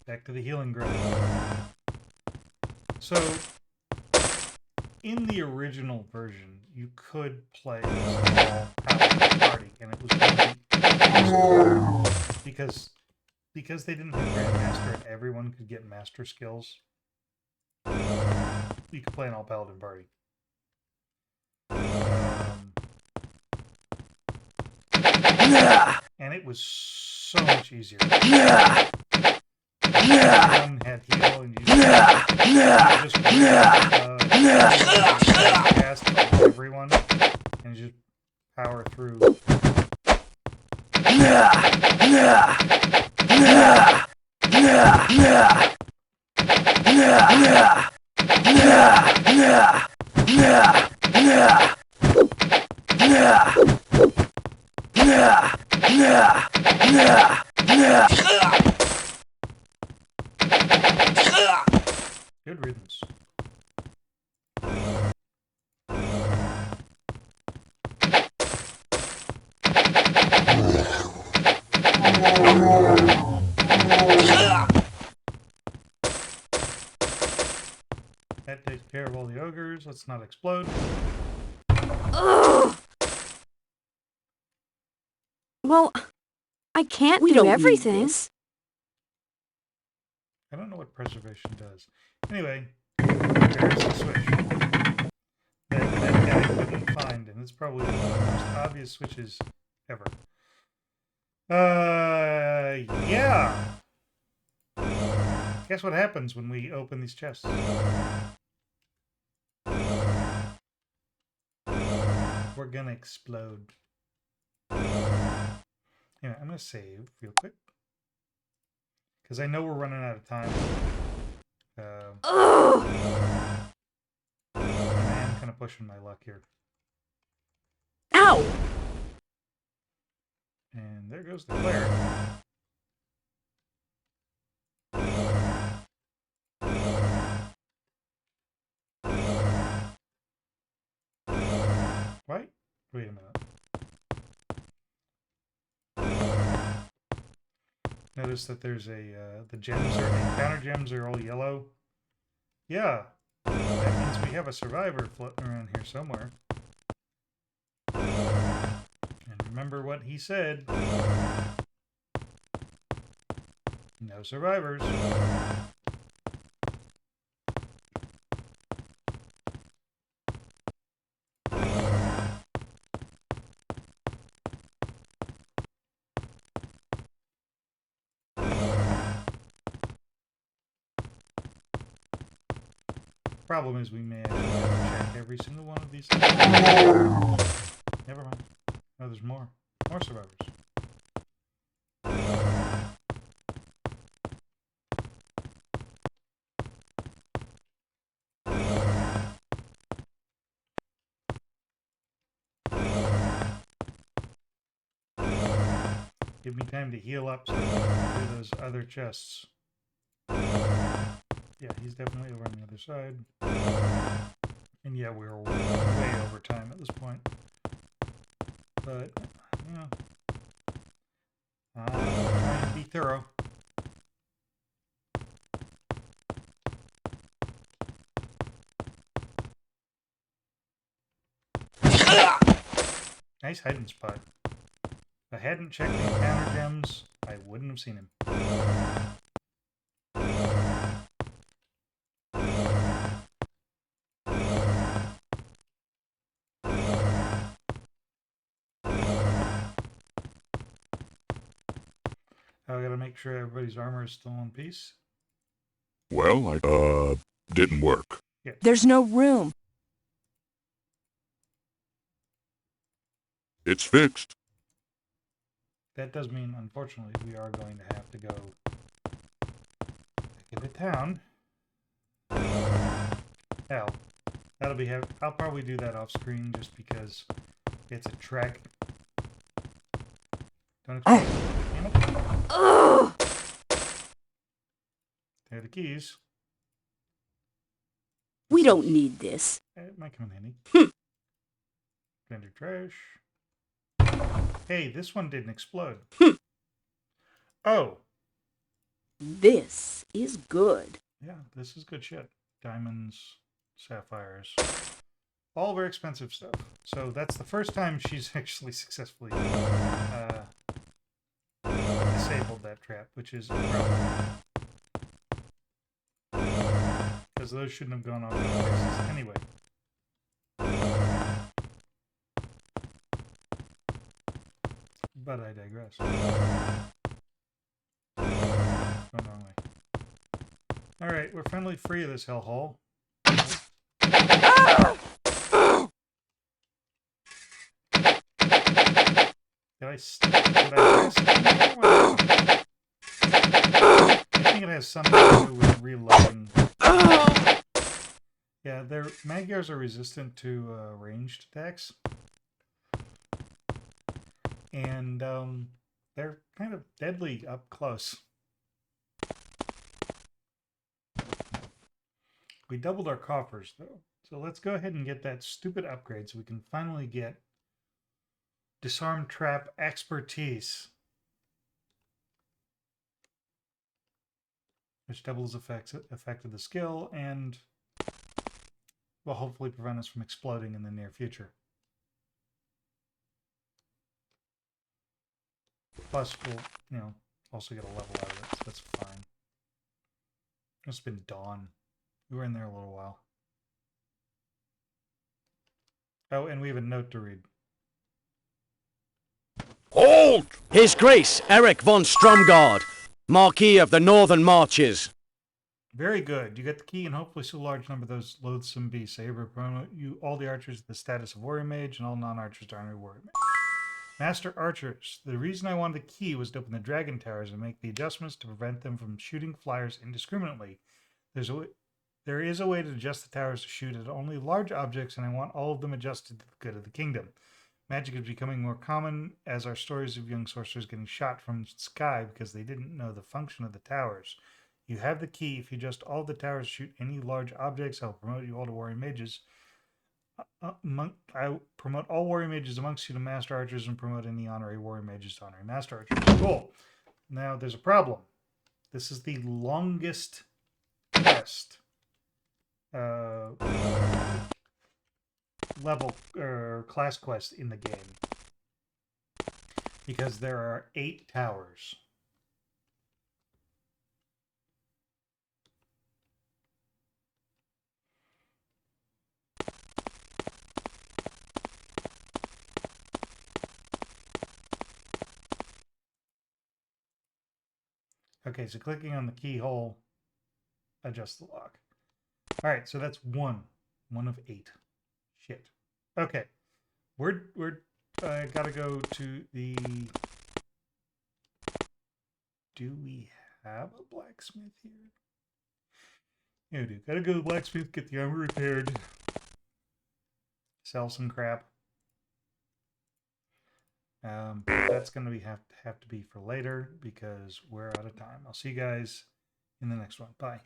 Back to the healing ground. So, in the original version, you could play a small paladin party, and it was because they didn't have Grandmaster and everyone could get master skills. You could play an all paladin party. And it was so much easier. Everyone had heal and you just cast on everyone and just power through. Good riddance. That takes care of all the ogres. Let's not explode. Ugh. Well, I can't We do don't need everything. this. I don't know what preservation does. Anyway, there's the switch. That guy couldn't can find, and it's probably one of the most obvious switches ever. Yeah. Guess what happens when we open these chests? We're gonna explode. Anyway, I'm gonna save real quick. Because I know we're running out of time. I am kind of pushing my luck here. Ow! And there goes the cleric. Right? Wait a minute. Notice that there's the gems the encounter gems are all yellow. Yeah, that means we have a survivor floating around here somewhere. And remember what he said. No survivors. Problem is we may actually have to check every single one of these things. Never mind. No, there's more. More survivors. Give me time to heal up so I can do those other chests. Yeah, he's definitely over on the other side. And yeah, we're way over time at this point. But, you know, I'm trying to be thorough. Nice hiding spot. If I hadn't checked the encounter gems, I wouldn't have seen him. I gotta make sure everybody's armor is still in piece. Well, didn't work. There's no room. It's fixed. That does mean, unfortunately, we are going to have to go back into town. Hell, that'll be heavy. I'll probably do that off screen just because it's a trek. Don't expect Damn it. There are the keys. We don't need this. It might come in handy. Vendor trash. Hey, this one didn't explode. Oh. This is good. Yeah, this is good shit. Diamonds, sapphires. All very expensive stuff. So that's the first time she's actually successfully disabled that trap, which is a problem. Because those shouldn't have gone off in their faces anyway. But I digress. Going the wrong way. Alright, we're finally free of this hellhole. Did I rest? I think it has something to do with reloading. Yeah, their Magyars are resistant to ranged attacks. And they're kind of deadly up close. We doubled our coffers, though. So let's go ahead and get that stupid upgrade so we can finally get disarm trap expertise. Which doubles effect of the skill and will hopefully prevent us from exploding in the near future. Plus, we'll, you know, also get a level out of it, so that's fine. Must have been dawn. We were in there a little while. Oh, and we have a note to read. Halt! His Grace Eric von Stromgard, Marquis of the Northern Marches. Very good. You get the key and hopefully so large number of those loathsome beasts. I hereby promote you all the archers to the status of warrior mage and all non-archers to honorary warrior mage. Master archers. The reason I wanted the key was to open the dragon towers and make the adjustments to prevent them from shooting flyers indiscriminately. There is a way to adjust the towers to shoot at only large objects, and I want all of them adjusted to the good of the kingdom. Magic is becoming more common as our stories of young sorcerers getting shot from the sky because they didn't know the function of the towers. You have the key. If you adjust all the towers to shoot any large objects, I'll promote you all to warrior mages. I promote all warrior mages amongst you to master archers and promote any honorary warrior mages to honorary master archers. Cool. Now there's a problem. This is the longest quest level or class quest in the game because there are 8 towers. Okay, so clicking on the keyhole adjusts the lock. All right, so that's one of 8. Shit. Okay, we're gotta go to the. Do we have a blacksmith here? Yeah, we do. Gotta go to the blacksmith, get the armor repaired, sell some crap. That's gonna have to be for later because we're out of time. I'll see you guys in the next one. Bye.